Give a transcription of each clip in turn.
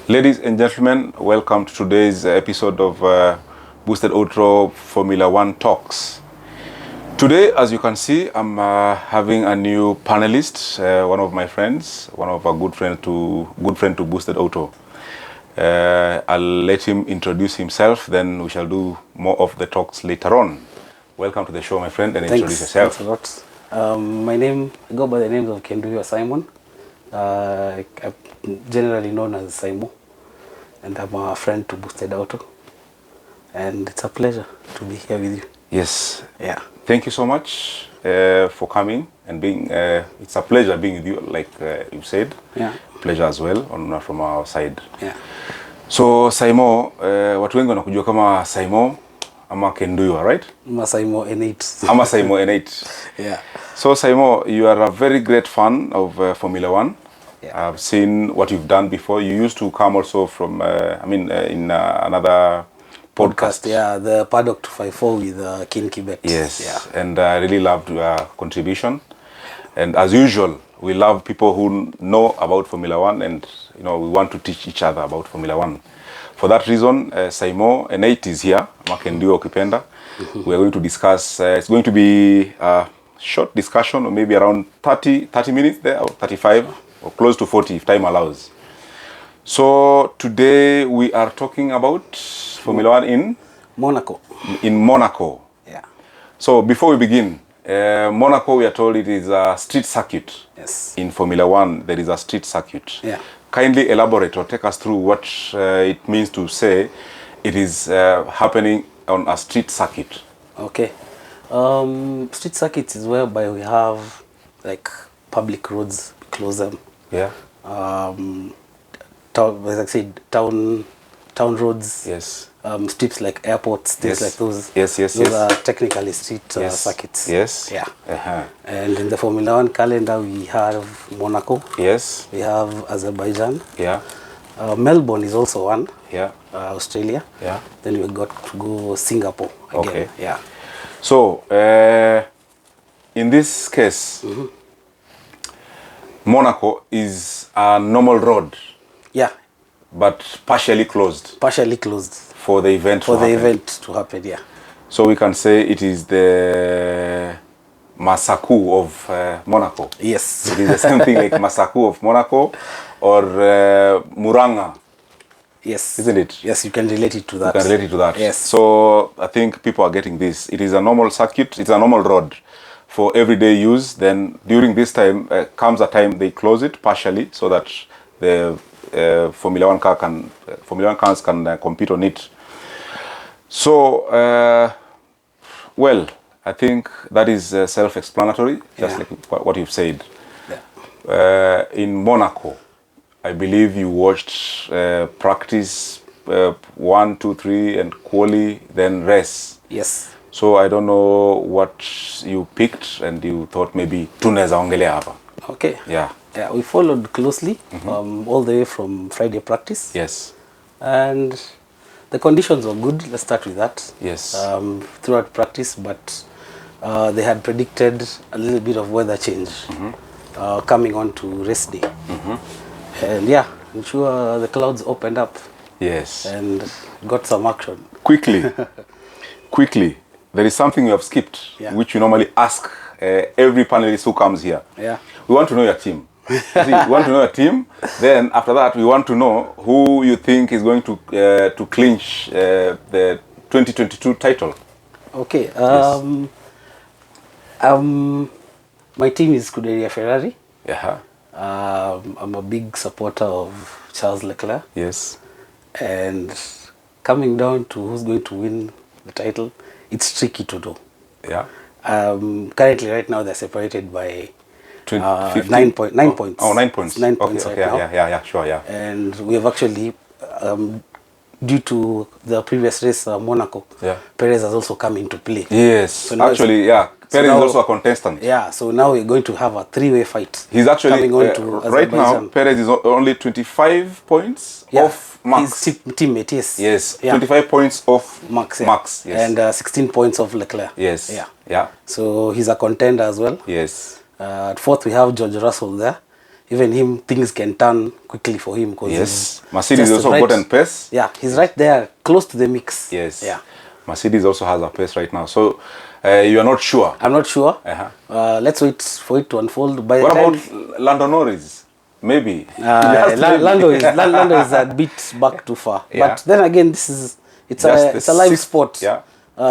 Ladies and gentlemen, welcome to today's episode of Boosted Auto Formula One Talks. Today, as you can see, I'm having a new panelist, one of my friends, one of our good friend to Boosted Auto. I'll let him introduce himself, then we shall do more of the talks later on. Welcome to the show, my friend, and introduce yourself. Thanks a lot. I go by the name of Kenduywa Simon. I'm generally known as Simon, and I'm a friend to Boosted Auto. And it's a pleasure to be here with you. Yes. Yeah. Thank you so much for coming and being. It's a pleasure being with you, like you said. Yeah. Pleasure as well from our side. Yeah. So Simon, watu wengi wanakujua kama Simon ama Kenduywa, right? I'm a Simon N8. I'm a Simon N8. Yeah. So Simon, you are a very great fan of Formula One. Yeah. I've seen what you've done before. You used to come also from, in another podcast. Yeah, the Paddock 254 with King Quebec. Yes. Yeah. And I really loved your contribution. And as usual, we love people who know about Formula One, and we want to teach each other about Formula One. For that reason, Simon N8 is here. Kenduywa ukipenda. We are going to discuss. It's going to be a short discussion, or maybe around 30 minutes there, or 35, or close to 40 if time allows. So today we are talking about Formula One in Monaco. In Monaco. Yeah. So before we begin, Monaco, we are told it is a street circuit. Yes. In Formula One, there is a street circuit. Yeah. Kindly elaborate or take us through what it means to say it is happening on a street circuit. Okay. Street circuits is whereby we have like public roads, close them. Yeah. As I said, town roads. Yes. Strips like airports, things like those. Yes. Those are technically street circuits. Yes. Yeah. Uh-huh. And in the Formula One calendar, we have Monaco. Yes. We have Azerbaijan. Yeah. Melbourne is also one. Yeah. Australia. Yeah. Then we got to go Singapore again. Okay. Yeah. So, in this case, Monaco is a normal road. Yeah. But partially closed. Partially closed. For the event to happen, yeah. So we can say it is the Masaku of Monaco. Yes. It is the same thing like Masaku of Monaco or Muranga. Yes. Isn't it? Yes, you can relate it to that. You can relate it to that. Yes. So I think people are getting this. It is a normal circuit. It's a normal road for everyday use. Then during this time comes a time they close it partially so that the Formula One cars can compete on it. So, well, I think that is self-explanatory, just like what you've said. Yeah. In Monaco, I believe you watched practice 1, 2, 3, and quali, then race. Yes. So I don't know what you picked, and you thought maybe tunaweza ongelea hapa. Okay. Yeah. Yeah, we followed closely all the way from Friday practice. Yes. And the conditions were good. Let's start with that. Yes. Throughout practice, but they had predicted a little bit of weather change coming on to race day. And yeah, I'm sure the clouds opened up. Yes. And got some action. Quickly, there is something you have skipped, which you normally ask every panelist who comes here. Yeah. We want to know your team. See, we want to know your team. Then after that, we want to know who you think is going to clinch the 2022 title. Okay. My team is Scuderia Ferrari. Yeah. I'm a big supporter of Charles Leclerc. Yes. And coming down to who's going to win the title, it's tricky to do. Yeah. Currently, right now, they're separated by 9 points. Oh, 9 points. 9 points okay, right now. Yeah, sure, yeah. And we have actually, due to the previous race, Monaco, Perez has also come into play. Yes, so actually, Perez is also a contestant. Yeah, so now we're going to have a three-way fight. He's actually, coming on to right now, Perez is only 25 points off Max. His teammate, yes. Yes, 25 points off Max. Yeah. Max, yes. And 16 points off Leclerc. Yes. Yeah. So he's a contender as well. Yes. At fourth, we have George Russell there. even him, things can turn quickly for him. Cause Yes. Mercedes also gotten pace. Yeah, he's right there, close to the mix. Yes. Yeah. Mercedes also has a pace right now. So you are not sure. I'm not sure. Let's wait for it to unfold. By What the time, about Lando Norris? Maybe. Lando is a bit back too far. Yeah. But then again, it's a live sport. Yeah.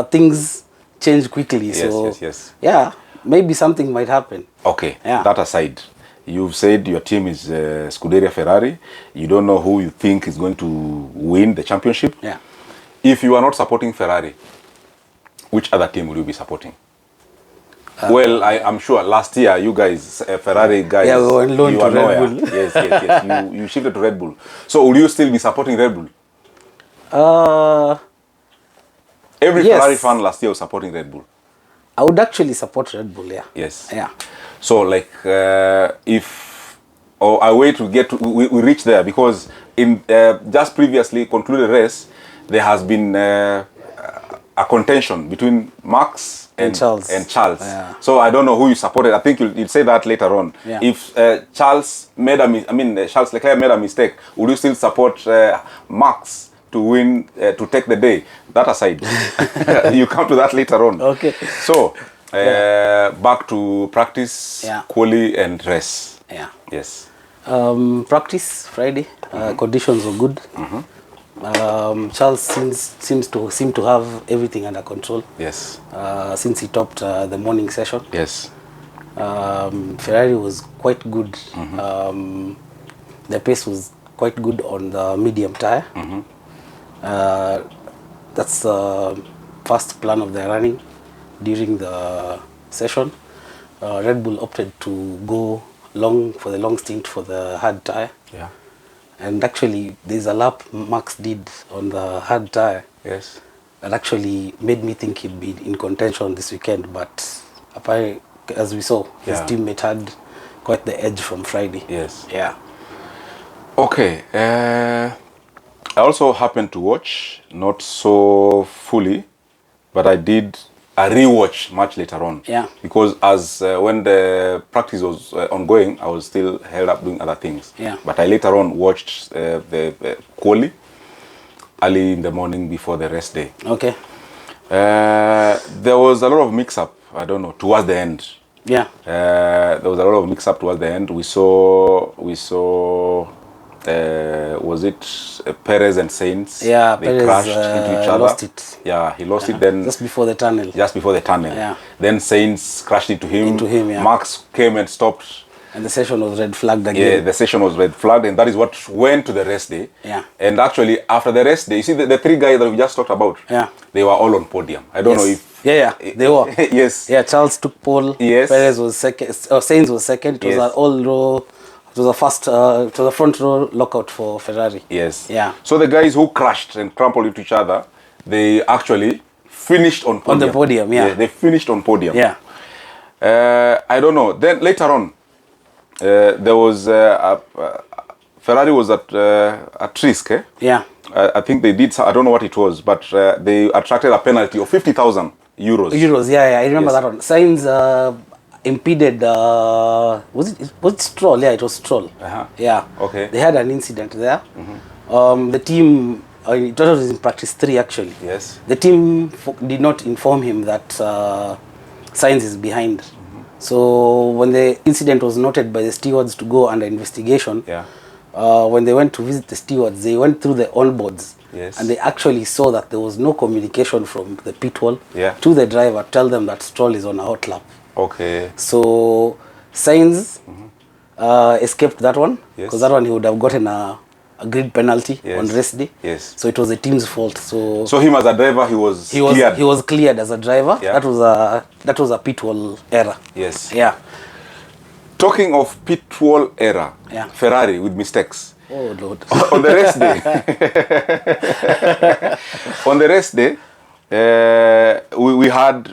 Things change quickly. Yes, So yes. yeah, maybe something might happen. Okay. Yeah. That aside, you've said your team is Scuderia Ferrari. You don't know who you think is going to win the championship. Yeah. If you are not supporting Ferrari, which other team will you be supporting? Well, I'm sure last year you guys, Ferrari guys, yeah, we were on loan you to are Red nowhere. Bull. Yes. You shifted to Red Bull. So will you still be supporting Red Bull? Every Yes. Ferrari fan last year was supporting Red Bull. I would actually support Red Bull. Yeah. Yes. Yeah. So like I wait to get to, we reach there because in just previously concluded race there has been a contention between Max and Charles. Yeah. So I don't know who you supported. I think you'll say that later on. Yeah. If Charles made Charles Leclerc made a mistake, would you still support Max to win to take the day? That aside, you come to that later on. Okay. So back to practice, quali and race. Yeah. Yes. Practice Friday. Conditions were good. Charles seems to have everything under control. Yes. Since he topped the morning session. Yes. Ferrari was quite good. The pace was quite good on the medium tire. That's the first plan of their running during the session. Red Bull opted to go for the long stint for the hard tire. Yeah. And actually, there's a lap Max did on the hard tire. Yes. That actually made me think he'd be in contention this weekend. But apparently, as we saw, his teammate had quite the edge from Friday. Yes. Yeah. Okay. I also happened to watch, not so fully, but I did a rewatch much later on. Yeah. Because as when the practice was ongoing, I was still held up doing other things. Yeah. But I later on watched the quali early in the morning before the rest day. Okay. There was a lot of mix-up, I don't know, towards the end. Yeah. There was a lot of mix-up towards the end. We saw was it Perez and Sainz? Yeah, they Perez crashed into each other. lost it. Yeah, he lost it then. Just before the tunnel. Just before the tunnel. Yeah. Then Sainz crashed into him. Yeah. Max came and stopped. And the session was red flagged again. Yeah, the session was red flagged, and that is what went to the rest day. Yeah. And actually, after the rest day, you see the three guys that we just talked about. Yeah. They were all on podium. I don't know if. Yeah, they were. Yes. Yeah, Charles took pole. Yes. Perez was second. Sainz was second. It was an all row. It was a front row lockout for Ferrari. Yes. Yeah. So the guys who crashed and crumpled into each other, they actually finished on podium. On the podium, yeah. They finished on podium. Yeah. I don't know. Then later on, there was Ferrari was at risk. Yeah. I think they did. I don't know what it was, but they attracted a penalty of 50,000 euros. Euros, yeah. I remember that one. Sainz impeded. Was it Stroll? Yeah, it was Stroll. Yeah. Okay. They had an incident there. The team. It was in practice 3 actually. Yes. The team did not inform him that Sainz is behind. So when the incident was noted by the stewards to go under investigation, when they went to visit the stewards, they went through the onboards. Yes. And they actually saw that there was no communication from the pit wall to the driver, tell them that Stroll is on a hot lap. Okay. So Sainz escaped that one, because that one he would have gotten a grid penalty on race day. Yes. So it was the team's fault. So him as a driver, he was cleared. He was cleared as a driver. Yeah. That was a pit wall error. Yes. Yeah. Talking of pit wall error, Ferrari with mistakes. Oh Lord. On the race day. On the race day, we had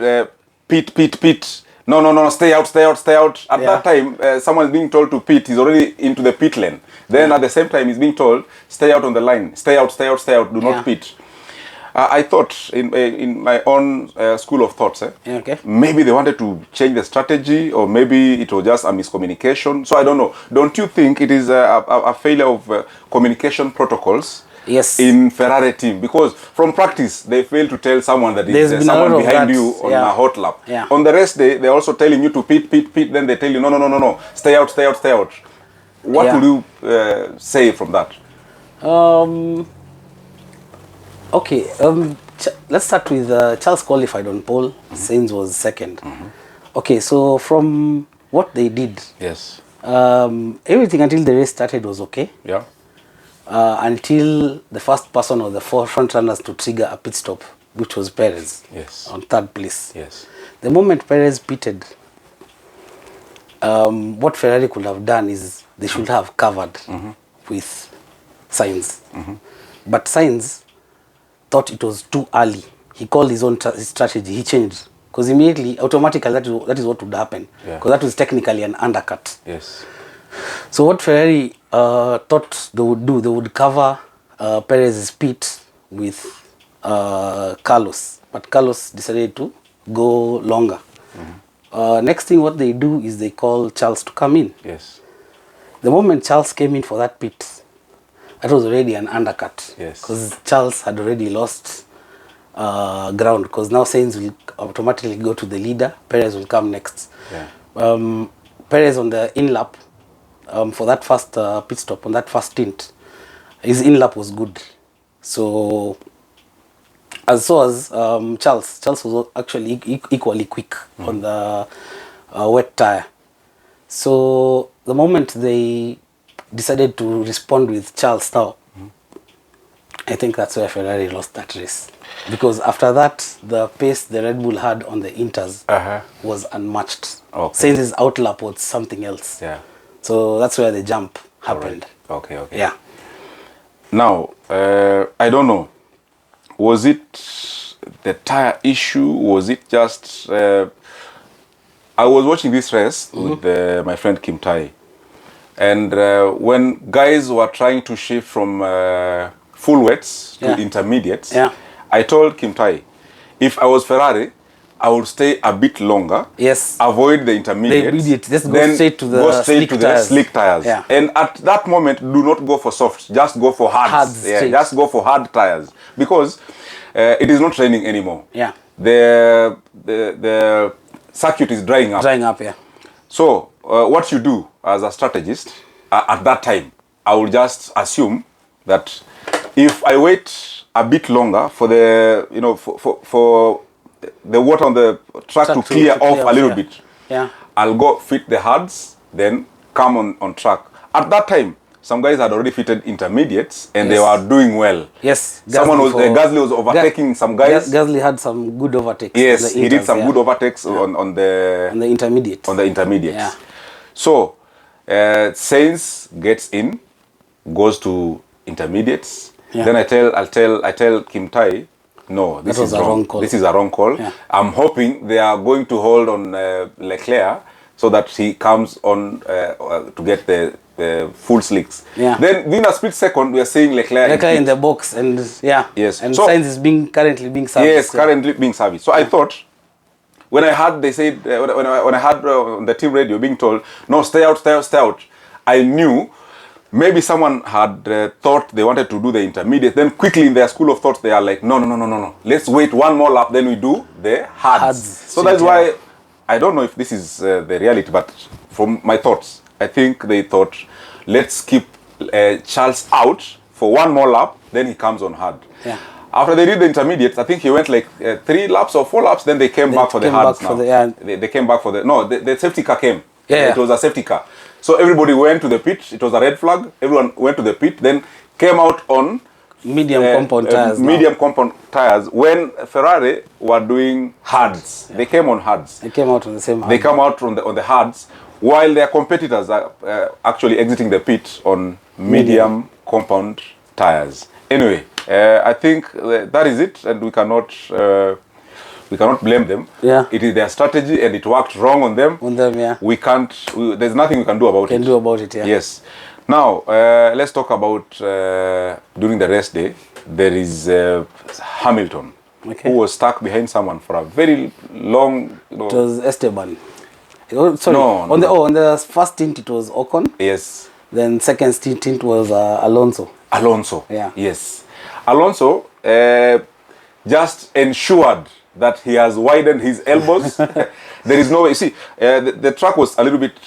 pit. No, stay out. At that time, someone is being told to pit. He's already into the pit lane. Then at the same time, he's being told, stay out on the line. Stay out. Do not pit. I thought in my own school of thoughts, Yeah, okay. maybe they wanted to change the strategy, or maybe it was just a miscommunication. So I don't know. Don't you think it is a failure of communication protocols? Yes. In Ferrari team, because from practice they fail to tell someone that There's been there's a someone lot of behind that. you on Yeah. a hot lap. Yeah. On the rest day, they're also telling you to pit. Then they tell you no, stay out. What Yeah. will you say from that? Okay. Let's start with Charles qualified on pole. Sainz was second. Okay, so from what they did, Yes. everything until the race started was okay. Yeah. Until the first person or the four front runners to trigger a pit stop, which was Perez. Yes. On third place. Yes. The moment Perez pitted, what Ferrari could have done is they should have covered with Sainz. But Sainz thought it was too early. He called his own his strategy. He changed. Because immediately, automatically, that is what would happen. Yeah. Because that was technically an undercut. Yes. So what Ferrari thought they would do, they would cover Perez's pit with Carlos. But Carlos decided to go longer. Next thing what they do is they call Charles to come in. Yes. The moment Charles came in for that pit, that was already an undercut. Yes. Because Charles had already lost ground. Because now Sainz will automatically go to the leader. Perez will come next. Yeah. Perez on the in lap, for that first pit stop, on that first stint, his in lap was good. So as Charles was actually equally quick on the wet tire. So the moment they decided to respond with Charles now, I think that's where Ferrari lost that race. Because after that, the pace the Red Bull had on the Inters was unmatched. Okay. Sainz's outlap was something else. Yeah. So that's where the jump happened. Okay. Yeah. Now, I don't know. Was it the tire issue? Was it just... I was watching this race with my friend Kim Tai. And when guys were trying to shift from full wets to intermediates, I told Kim Tai, if I was Ferrari, I would stay a bit longer. Yes. Avoid the intermediates. Just go straight to the slick tires. Yeah. And at that moment, do not go for soft. Just go for hards. Yeah, just go for hard tires, because it is not raining anymore. Yeah. The circuit is drying up. Yeah. So what you do as a strategist at that time, I will just assume that if I wait a bit longer for the for the water on the track to clear off a little bit, I'll go fit the hards, then come on track. At that time, some guys had already fitted intermediates and they were doing well. Yes. Gasly was overtaking some guys. Gasly had some good overtakes. Yes, he did some good overtakes on the intermediates. On the intermediates. Yeah. So Sainz gets in, goes to intermediates. Yeah. Then I tell Kim Tai, no, this is wrong. This is a wrong call. Yeah. I'm hoping they are going to hold on Leclerc so that he comes on to get the full slicks. Yeah. Then within a split second, we are seeing Leclerc in the box, and yes, and so, Sainz is currently being serviced. Yes, currently being serviced. So I thought, when I heard they said when I heard on the team radio being told, no, stay out, I knew maybe someone had thought they wanted to do the intermediate. Then quickly in their school of thought, they are like, no. Let's wait one more lap, then we do the hards. So that's why, I don't know if this is the reality, but from my thoughts, I think they thought, let's keep Charles out for one more lap, then he comes on hard. Yeah. After they did the intermediates, I think he went like 3 laps or 4 laps, then they came back for the hards now. They came back for the safety car came. Yeah. It was a safety car. So everybody went to the pit. It was a red flag. Everyone went to the pit, then came out on medium compound tires. Compound tires. When Ferrari were doing hards, they came on hards. They came out on the same hard. They come out on the hards, while their competitors are actually exiting the pit on medium compound tires. Anyway, I think that is it, and we cannot blame them. Yeah. It is their strategy, and it worked wrong on them. On them, yeah. We can't. There's nothing we can do about it. Yeah. Yes. Now, let's talk about during the rest day. There is Hamilton, Okay. who was stuck behind someone for a very long. It was Esteban. Oh, sorry. No, on the no. on the first stint it was Ocon. Yes. Then second stint was Alonso. Alonso. Yeah. Yes. Alonso just ensured that he has widened his elbows. There is no way. You see, the track was a little bit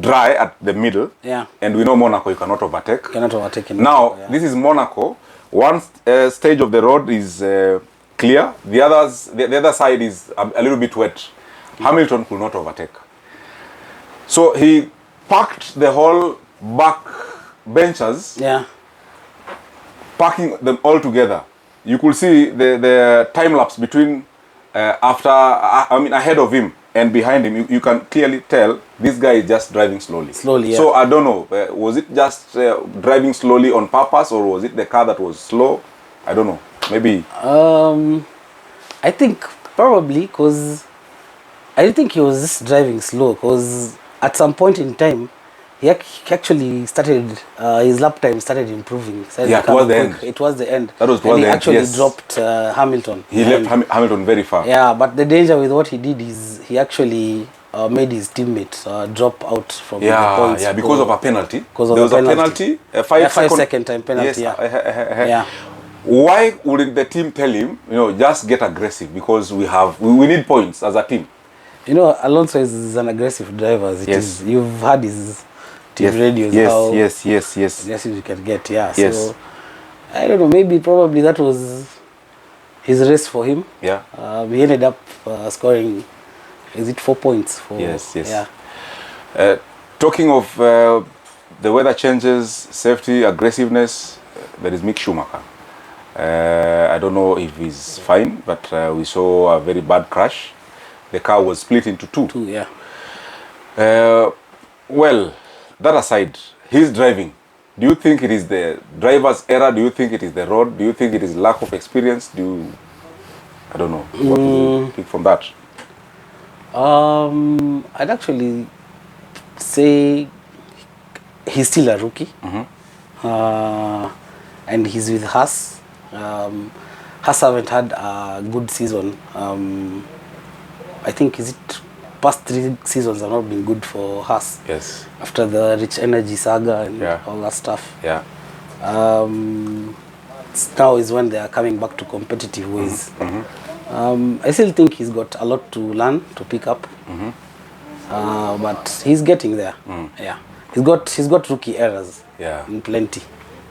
dry at the middle. Yeah. And we know Monaco, you cannot overtake. Cannot overtake in Now, Monaco, yeah. this is Monaco. One stage of the road is clear. The other side is a little bit wet. Hamilton could not overtake. So he packed the whole back benches, Yeah. packing them all together. You could see the time lapse between ahead of him and behind him. You can clearly tell this guy is just driving slowly. Slowly, yeah. So I don't know, was it just driving slowly on purpose, or was it the car that was slow? I don't know. Maybe. I think probably because I think he was just driving slow because at some point in time he actually started his lap time started improving. Yeah, towards the end. It was the end. That was and towards he the end, actually yes. dropped Hamilton. He left Hamilton very far. Yeah, but the danger with what he did is he actually made his teammate drop out from the points. Yeah, because of a penalty. Because of there was a a penalty, a 5-second time penalty. Yes, Yeah. Yeah. Why wouldn't the team tell him, just get aggressive, because we need points as a team? You know, Alonso is an aggressive driver. Yes. You've had his team radios. Yes. Aggressive you can get. Yeah. Yes. So I don't know. Probably that was his race for him. Yeah. He ended up scoring. Is it 4 points? Yes. Yeah. Talking of the weather changes, safety, aggressiveness, there is Mick Schumacher. I don't know if he's fine, but we saw a very bad crash. The car was split into two. Yeah. Well, that aside, he's driving. Do you think it is the driver's error? Do you think it is the road? Do you think it is lack of experience? I don't know. What do you think from that? I'd actually say he's still a rookie. And he's with Haas. Haas haven't had a good season. I think past 3 seasons have not been good for Haas. Yes. After the Rich Energy saga and Yeah. all that stuff. Yeah. Now is when they are coming back to competitive ways. I still think he's got a lot to learn, to pick up. But he's getting there. Yeah. He's got rookie errors. Yeah. In plenty.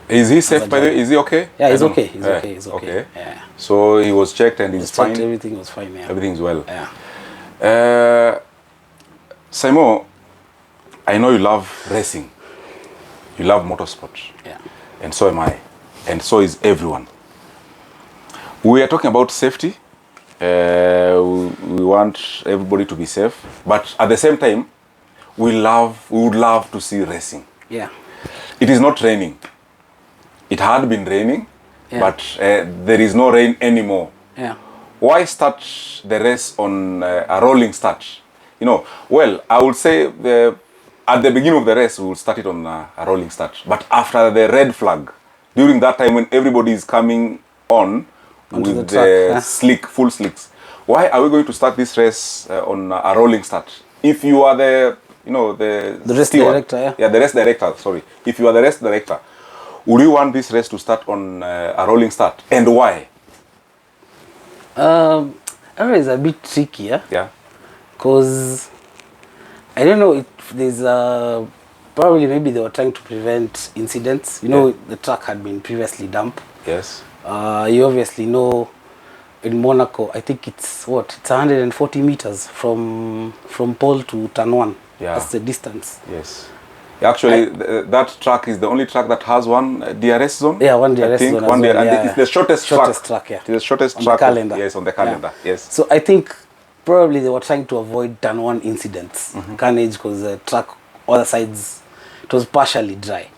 Is he safe, by the way? Is he okay? Yeah, he's okay. He's okay. He's okay. Yeah. So he was checked and he's fine? Everything was fine, yeah. Everything's well. Yeah. Simon, I know you love racing. You love motorsport. Yeah. And so am I. And so is everyone. We are talking about safety. We want everybody to be safe. But at the same time, we would love to see racing. Yeah. It is not raining. It had been raining, Yeah. but there is no rain anymore. Yeah. Why start the race on a rolling start? Well, I would say at the beginning of the race, we will start it on a rolling start. But after the red flag, during that time when everybody is coming on Onto with the track, full slicks, why are we going to start this race on a rolling start? If you are the race steward, director, yeah. Yeah, the race director, sorry. If you are the race director, would you want this race to start on a rolling start? And why? That is a bit tricky, yeah? Yeah. Because I don't know if there's probably maybe they were trying to prevent incidents. The track had been previously damp. Yes. You obviously know in Monaco, I think it's 140 meters from pole to turn 1. Yeah. That's the distance. Yes. Actually, that track is the only track that has one DRS zone. Yeah, one DRS zone. One as well, and it's the shortest track. Yeah. It's the shortest on track. The calendar. Yes, on the calendar. Yeah. Yes. So I think probably they were trying to avoid turn 1 incidents, carnage, because the track, other sides, it was partially dry.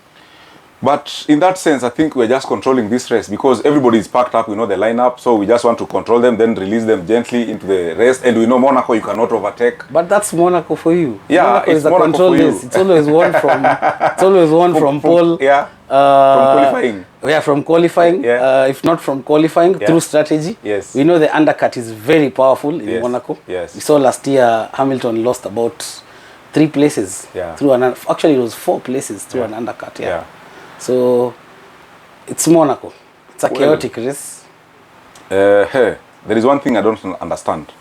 But in that sense, I think we're just controlling this race because everybody is packed up. We know the lineup, so we just want to control them, then release them gently into the race. And we know Monaco, you cannot overtake. But that's Monaco for you. Yeah, Monaco it's is a Monaco control for you. race. It's always one from. It's always one from pole. Yeah. From qualifying. Yeah, from qualifying. Yeah. If not from qualifying, Yeah. through strategy. Yes. We know the undercut is very powerful in Yes. Monaco. Yes. We saw last year Hamilton lost about 3 places Yeah. through an. Actually, it was 4 places through an undercut. Yeah. Yeah. So it's Monaco. It's a chaotic race. Hey, there is one thing I don't understand.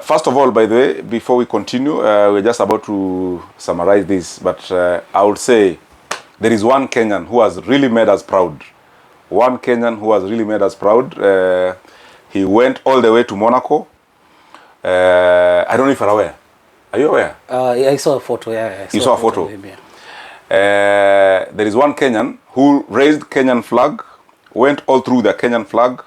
First of all, by the way, before we continue, we're just about to summarize this, but I would say there is one Kenyan who has really made us proud. One Kenyan who has really made us proud. He went all the way to Monaco. I don't know if you're aware. Are you aware? Yeah, I saw a photo. Yeah, You saw a photo? of him, yeah. There is one Kenyan who raised Kenyan flag, went all through the Kenyan flag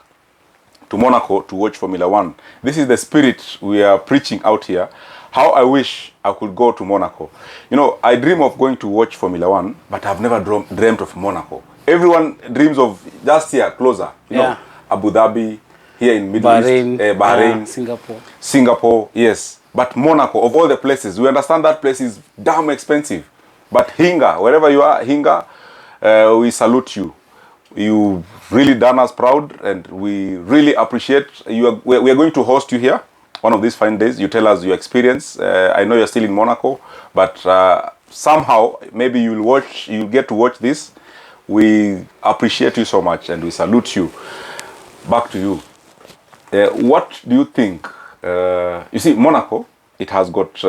to Monaco to watch Formula One. This is the spirit we are preaching out here. How I wish I could go to Monaco. You know, I dream of going to watch Formula One, but I've never dreamt of Monaco. Everyone dreams of just here, closer. You know, Abu Dhabi, here in Middle East, Bahrain, Singapore, yes. But Monaco, of all the places, we understand that place is damn expensive. But Hinga, wherever you are, Hinga, we salute you. You've really done us proud, and we really appreciate you. We are going to host you here one of these fine days. You tell us your experience. I know you're still in Monaco, but somehow maybe you'll get to watch this. We appreciate you so much, and we salute you. Back to you. What do you think? You see, Monaco, it has got.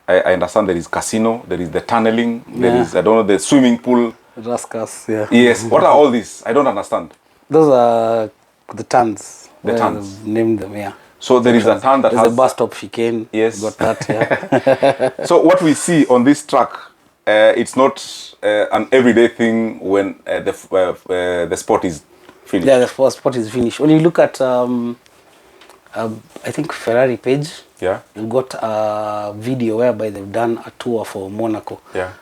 I understand there is casino, there is the tunneling, there is, I don't know, the swimming pool. Rascas, yeah. Yes. What are all these? I don't understand. Those are the turns. The turns. Named them, yeah. So there is a turn that There's has a bus stop chicane. Yes. Got that, yeah. So what we see on this track, it's not an everyday thing when the sport is finished. Yeah, the first sport is finished. When you look at, I think Ferrari page, Yeah. you've got a video whereby they've done a tour for Monaco. Yeah.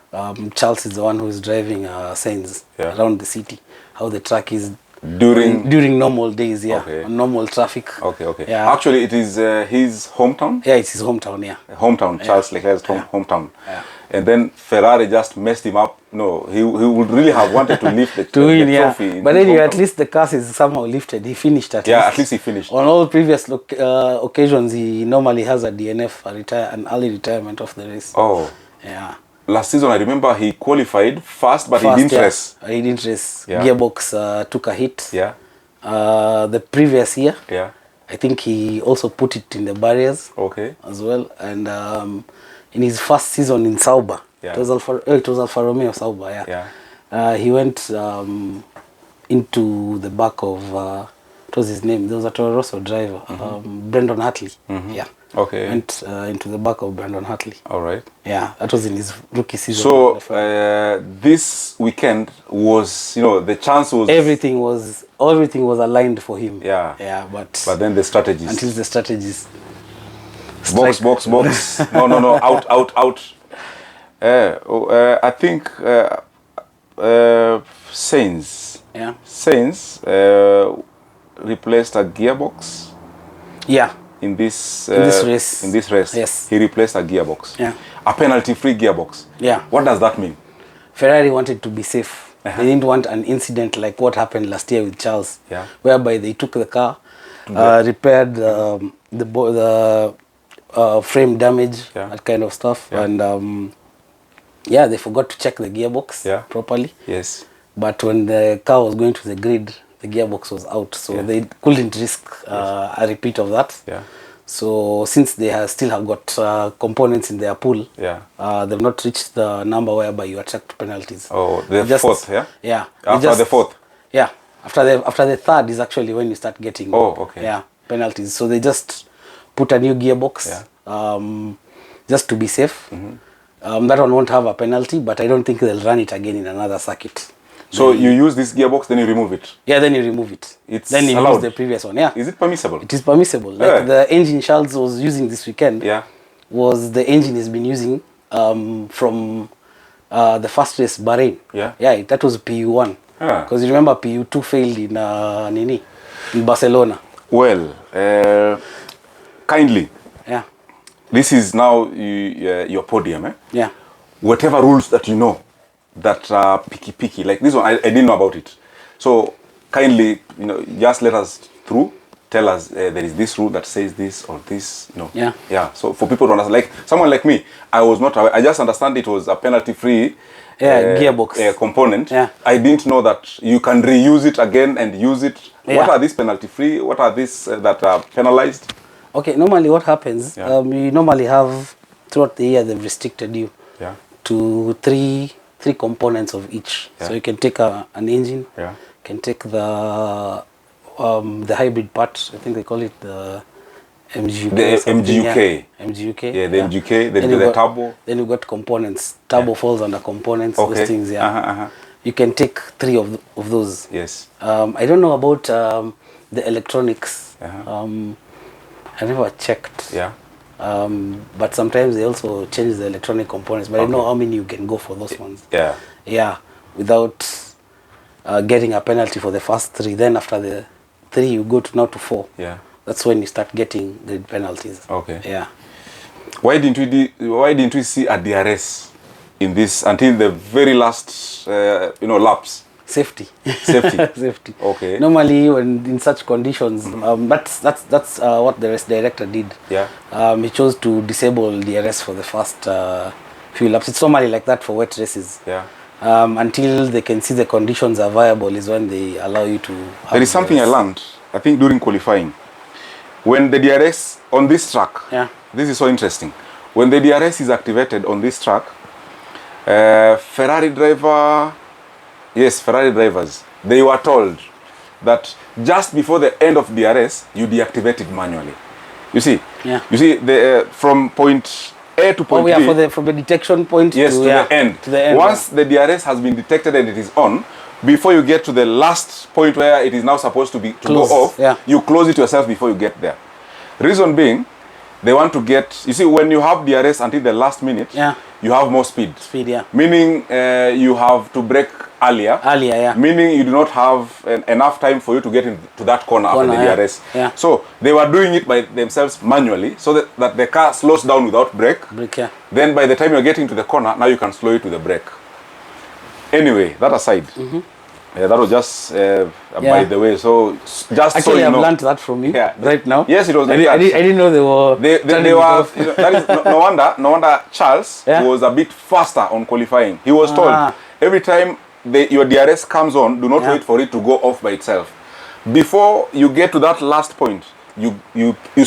Charles is the one who is driving Sainz around the city. How the track is during normal days, yeah, Okay. on normal traffic. Okay. Yeah. Actually, it is his hometown. Yeah, it's his hometown, yeah. Hometown, Charles Leclerc's hometown. Yeah. And then Ferrari just messed him up. No, he would really have wanted to lift the trophy. But anyway, at least the cars is somehow lifted. He finished at least. Yeah, at least he finished. On all previous occasions, he normally has a DNF, an early retirement of the race. Oh. Yeah. Last season, I remember he qualified first, but he didn't race. He didn't race. Yeah. Gearbox took a hit. Yeah. The previous year, Yeah. I think he also put it in the barriers. Okay. As well, and in his first season in Sauber, Yeah. it was Alfa Romeo Sauber, yeah. Yeah. He went into the back of what was his name? There was a Toro Rosso driver, Brendan Hartley. Yeah. Okay. Went into the back of Brendan Hartley. All right. Yeah, that was in his rookie season. So this weekend was, the chance was everything was aligned for him. Yeah. Yeah, but then the strategies. until the strategies. Box. No. Out. I think Sainz. Yeah. Sainz replaced a gearbox. Yeah. In this race. In this race. Yes. He replaced a gearbox. Yeah. A penalty-free gearbox. Yeah. What does that mean? Ferrari wanted to be safe. They didn't want an incident like what happened last year with Charles, whereby they took the car, repaired the frame damage, that kind of stuff, and they forgot to check the gearbox properly. Yes. But when the car was going to the grid, the gearbox was out, so they couldn't risk a repeat of that. Yeah. So since they still have got components in their pool, they've not reached the number whereby you attract penalties. Oh, the fourth, yeah? Yeah. After the fourth? Yeah. After the third is actually when you start getting penalties. So they just put a new gearbox just to be safe. That one won't have a penalty, but I don't think they'll run it again in another circuit. So you use this gearbox, then you remove it? Yeah, then you remove it. Then you use the previous one, yeah. Is it permissible? It is permissible. Like the engine Charles was using this weekend was the engine he's been using from The first race, Bahrain. Yeah. Yeah, that was PU1. Ah. Because you remember PU2 failed in Barcelona. Well, kindly, Yeah. this is now your podium. Eh? Yeah. Whatever rules that you know that are picky, like this one, I didn't know about it. So kindly, just let us through. Tell us there is this rule that says this or this, Yeah. Yeah. So for people to understand, like someone like me, I was not aware. I just understand it was a penalty-free gearbox component. Yeah. I didn't know that you can reuse it again and use it. Yeah. What are these penalty-free? What are these that are penalized? Okay, normally what happens, Yeah. you normally have, throughout the year, they've restricted you Yeah. to three components of each. Yeah. So you can take an engine, Yeah. can take the hybrid part, I think they call it the MGUK. The MGUK. Yeah. MGUK. Yeah, the MGUK, then you've the got- turbo. Then you've got components. Turbo falls under components, Okay. those things, yeah. You can take 3 of those. Yes. I don't know about the electronics. I never checked. Yeah. But sometimes they also change the electronic components. But I know how many you can go for those ones. Yeah. Yeah, without getting a penalty for the first 3. Then after the 3, you go to now to 4. Yeah. That's when you start getting the penalties. Okay. Yeah. Why didn't we see a DRS in this until the very last laps? Safety. Safety. Safety. Okay. Normally, when in such conditions, that's what the race director did. Yeah. He chose to disable DRS for the first few laps. It's normally like that for wet races. Yeah. Until they can see the conditions are viable is when they allow you to have There is something I DRS. learned, I think, during qualifying. When the DRS on this track, Yeah. this is so interesting. When the DRS is activated on this track, Ferrari drivers, they were told that just before the end of DRS, you deactivate it manually. You see? Yeah. You see, from point A to point B, from the detection point yes, to, to the end. To the end. Once the DRS has been detected and it is on, before you get to the last point where it is now supposed to Close, go off, yeah. you close it yourself before you get there. Reason being, they want to get, you see, when you have DRS until the last minute, Yeah. you have more speed. Speed, yeah. Meaning you have to brake earlier. Earlier, yeah. Meaning you do not have enough time for you to get into that corner after the yeah. DRS. Yeah. So they were doing it by themselves manually so that the car slows down without brake. Brake, yeah. Then by the time you're getting to the corner, now you can slow it with the brake. Anyway, that aside, that was just by the way. So just Actually, so you I've know. learned that from you Yeah. right now. Yes, it was I like that. didn't know they were. They turning were, it off. that is no wonder Charles Yeah. was a bit faster on qualifying. He was told every time your DRS comes on, do not Yeah. wait for it to go off by itself. Before you get to that last point, you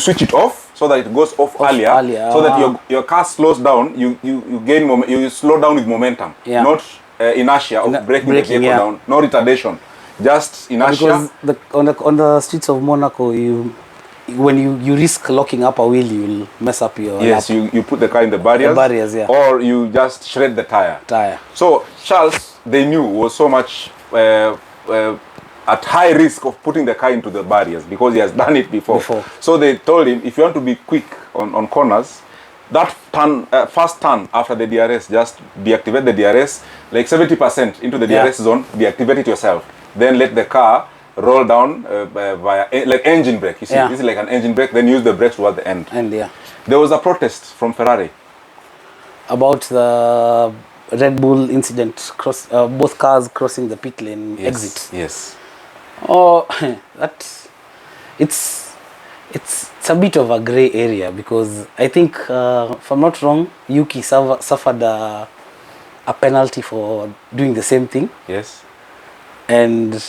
switch it off so that it goes off earlier, so that your car slows down. You gain you slow down with momentum, Yeah. not inertia of breaking the vehicle yeah. down, no retardation, just inertia. Because on the streets of Monaco, when you risk locking up a wheel, you'll mess up your Yes, lap. you put the car in the barriers, Yeah. or you just shred the tire. So Charles, they knew, was so much at high risk of putting the car into the barriers because he has done it before. So they told him, if you want to be quick on corners, that turn, first turn after the DRS, just deactivate the DRS, like 70% into the DRS zone, deactivate it yourself. Then let the car roll down via like engine brake. You see, this is like an engine brake. Then use the brakes toward the end. There was a protest from Ferrari about the Red Bull incident. Both cars crossing the pit lane exit. Yes. Oh, it's a bit of a gray area because I think, if I'm not wrong, Yuki suffered a penalty for doing the same thing. Yes. And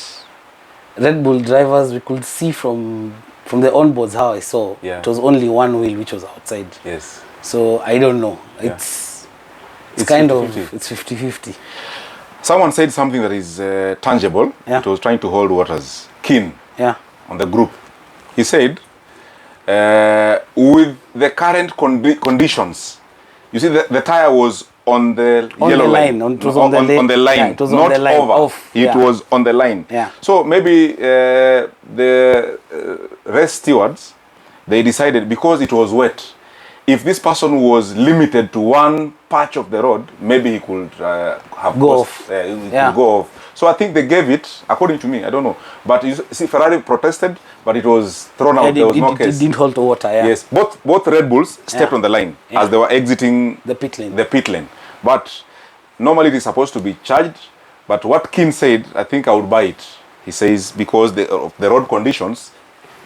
Red Bull drivers, we could see from the onboards how I saw, it was only one wheel which was outside. Yes. So I don't know. It's kind 50-50. Of, it's 50-50. Someone said something that is tangible. It was trying to hold waters. Keen on the group. He said, with the current conditions, you see the tire was on the yellow line. It was on the line, yeah, it was not on the line, over. It was on the line. Yeah. So maybe the race stewards, they decided because it was wet if this person was limited to one patch of the road, maybe he could have Go off. he Yeah. could go off. So I think they gave it, according to me, I don't know. But you see, Ferrari protested, but it was thrown out. There was no case. It didn't hold water, yeah. Yes, both Red Bulls stepped on the line as they were exiting The pit lane. The pit lane. But normally it is supposed to be charged. But what Keane said, I think I would buy it. He says because of the road conditions,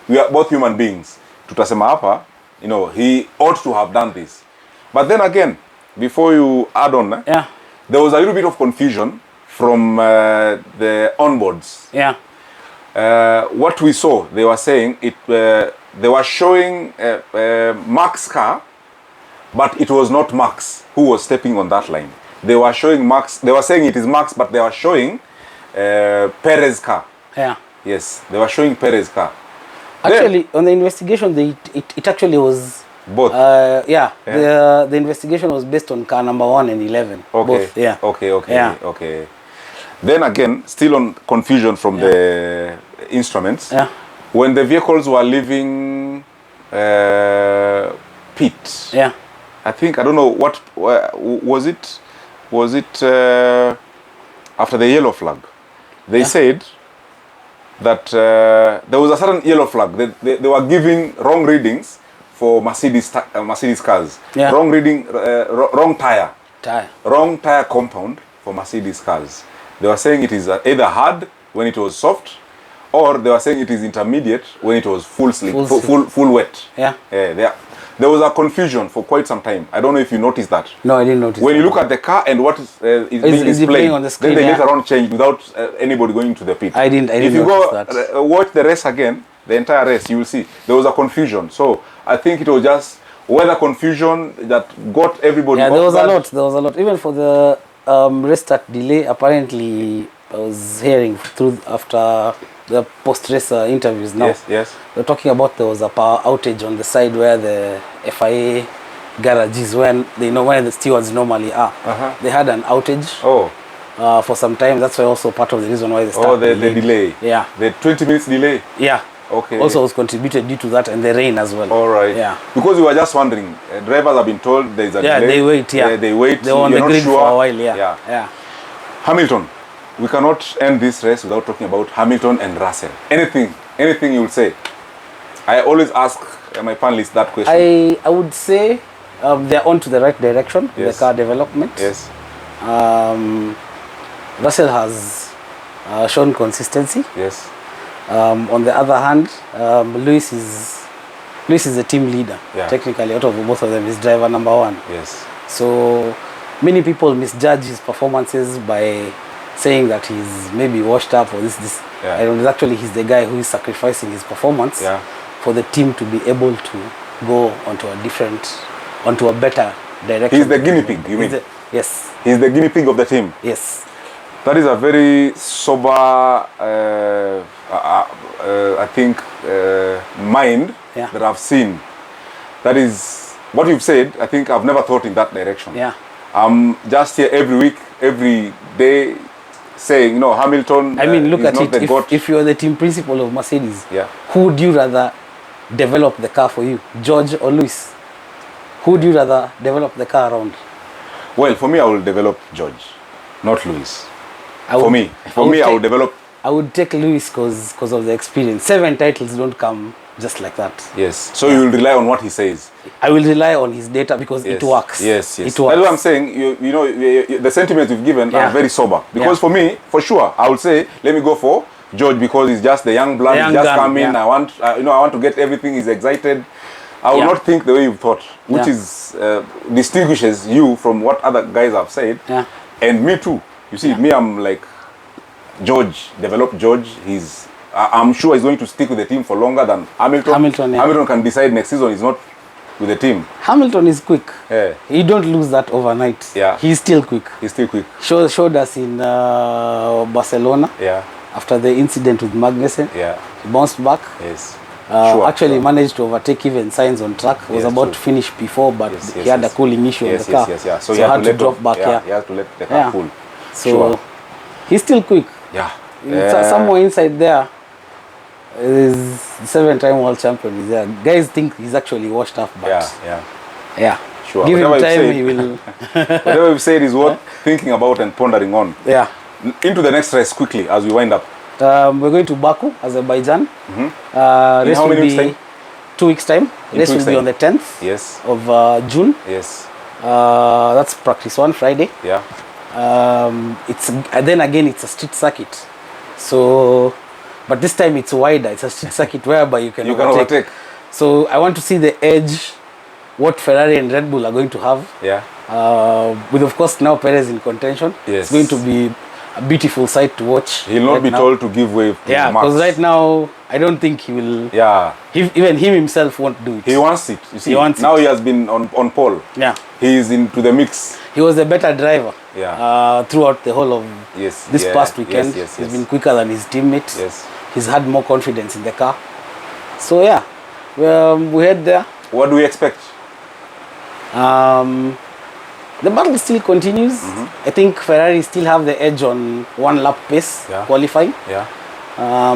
we are both human beings. Tutasema hapa, you know, he ought to have done this. But then again, before you add on, there was a little bit of confusion from the onboards. Yeah. What we saw, they were saying they were showing Max car, but it was not Max who was stepping on that line. They were showing Max. They were saying it is Max, but they were showing Perez car. Yeah. Yes, they were showing Perez car. Actually, on the investigation, it actually was both. The investigation was based on car number 1 and 11. Okay. Both, yeah. Okay. Then again, still on confusion from the instruments. Yeah. When the vehicles were leaving pit. Yeah. I think, I don't know what was it. Was it after the yellow flag? They said that there was a certain yellow flag. They were giving wrong readings for Mercedes cars. Yeah. Wrong reading, wrong tire. Tire. Wrong tire compound for Mercedes cars. They were saying it is either hard when it was soft, or they were saying it is intermediate when it was full slip, full wet. Yeah. There was a confusion for quite some time. I don't know if you noticed that. No, I didn't notice. When you look at the car and what is being displayed, on the screen, then they later on changed without anybody going to the pit. I didn't If you notice go that. watch the race again, the entire race, you will see there was a confusion. So I think it was just weather confusion that got everybody. Yeah, there was a lot. Even for the restart delay, apparently I was hearing through after the post-race interviews now. Yes. They're talking about there was a power outage on the side where the FIA garage is, when the stewards normally are. They had an outage for some time. That's why also part of the reason why they started. The delay. Yeah. The 20 minutes delay. Yeah. Okay. Also was contributed due to that and the rain as well. All right. Yeah. Because we were just wondering, drivers have been told there is a delay. Yeah, they wait. Yeah. They wait. They were on the grid for a while. Yeah. Hamilton. We cannot end this race without talking about Hamilton and Russell. Anything you will say. I always ask my panelists that question. I would say they're on to the right direction, the car development. Yes. Russell has shown consistency. Yes. On the other hand, Lewis is the team leader. Yeah. Technically, out of both of them, is driver number 1. Yes. So many people misjudge his performances by saying that he's maybe washed up or this. Yeah. And actually he's the guy who is sacrificing his performance for the team to be able to go onto a better direction. He's the guinea pig, you mean? Yes. He's the guinea pig of the team. Yes. That is a very sober, I think, mind that I've seen. That is what you've said. I think I've never thought in that direction. Yeah. I'm just here every week, every day, saying, Hamilton. I mean, look at not it. If you're the team principal of Mercedes, yeah, who would you rather develop the car for you, George or Lewis? Who would you rather develop the car around? Well, for me, I will develop George, not Lewis. I would develop. I would take Lewis because of the experience. 7 titles don't come just like that. Yes. So you will rely on what he says. I will rely on his data because it works. Yes. It works. That's what I'm saying. The sentiments you've given are very sober. Because for me, for sure, I would say, let me go for George because he's just the young blood. He's just come in. I want to get everything. He's excited. I will not think the way you've thought, which is distinguishes you from what other guys have said. Yeah. And me too. You see, me, I'm like George. Develop George. I'm sure he's going to stick with the team for longer than Hamilton. Hamilton can decide next season he's not with the team. Hamilton is quick. Yeah. He don't lose that overnight. Yeah. He's still quick. Showed us in Barcelona. Yeah. After the incident with Magnussen. Yeah. He bounced back. Yes. Actually managed to overtake even Sainz on track. Was about to finish before, but he had a cooling issue on the car. So he had to drop back. He had to let the car cool. So he's still quick. Yeah. Somewhere inside there is 7-time world champion is there. Guys think he's actually washed up, but Yeah. Sure. Give him Whatever you've time, said. he will. Whatever you've said is worth thinking about and pondering on. Yeah. Into the next race quickly as we wind up. We're going to Baku, Azerbaijan. In Race how will many weeks' be time? 2 weeks' time. In Race 2 will weeks' be time. on the 10th Yes. of June. Yes. That's practice one, Friday. Yeah. It's and then again it's a street circuit. So, but this time it's wider. It's a street circuit whereby you can overtake. So I want to see the edge, what Ferrari and Red Bull are going to have. Yeah. With of course now Perez in contention. Yes. It's going to be a beautiful sight to watch. He'll not be told to give way to Yeah, Max. because right now I don't think he will. Yeah. Even him himself won't do it. He wants it. You see, He wants now it. he has been on pole. Yeah. He is into the mix. He was a better driver. Yeah. Throughout the whole of this past weekend. Yes. He's been quicker than his teammates. Yes. He's had more confidence in the car. So yeah, we head there. What do we expect? The battle still continues. I think Ferrari still have the edge on one lap pace qualifying. Yeah.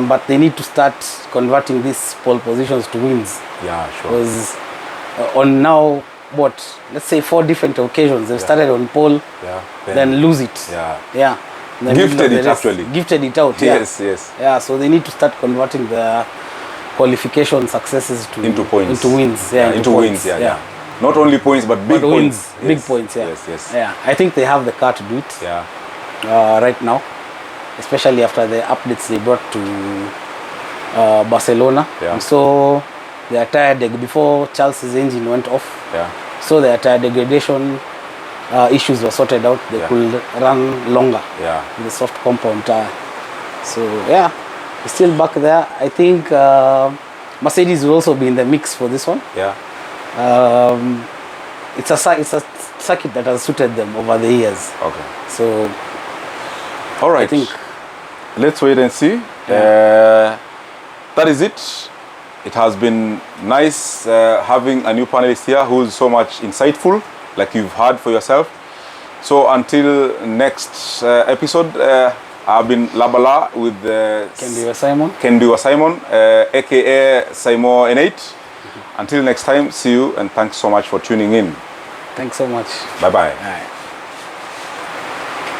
But they need to start converting these pole positions to wins. Yeah, sure. Because on now, let's say 4 different occasions, they've started on pole, then lose it. Yeah. Gifted it actually. Gifted it out. Yes. Yeah, so they need to start converting the qualification successes into points. Into wins. Into wins. Yeah. Not only points, but big points. Big points. Yeah. Yes. Yeah, I think they have the car to do it. Yeah. Right now, especially after the updates they brought to Barcelona. Yeah. So their tire before Charles's engine went off. Yeah. So their tire degradation issues were sorted out. They could run longer. Yeah. With the soft compound tire. So yeah, it's still back there. I think Mercedes will also be in the mix for this one. Yeah. It's a circuit that has suited them over the years. Okay. So, all right. I think let's wait and see. Yeah. That is it. It has been nice having a new panelist here who's so much insightful, like you've heard for yourself. So until next episode, I've been Labala with Kenduywa Simon, aka Simon N8. Until next time, see you and thanks so much for tuning in. Thanks so much. Bye-bye. All right.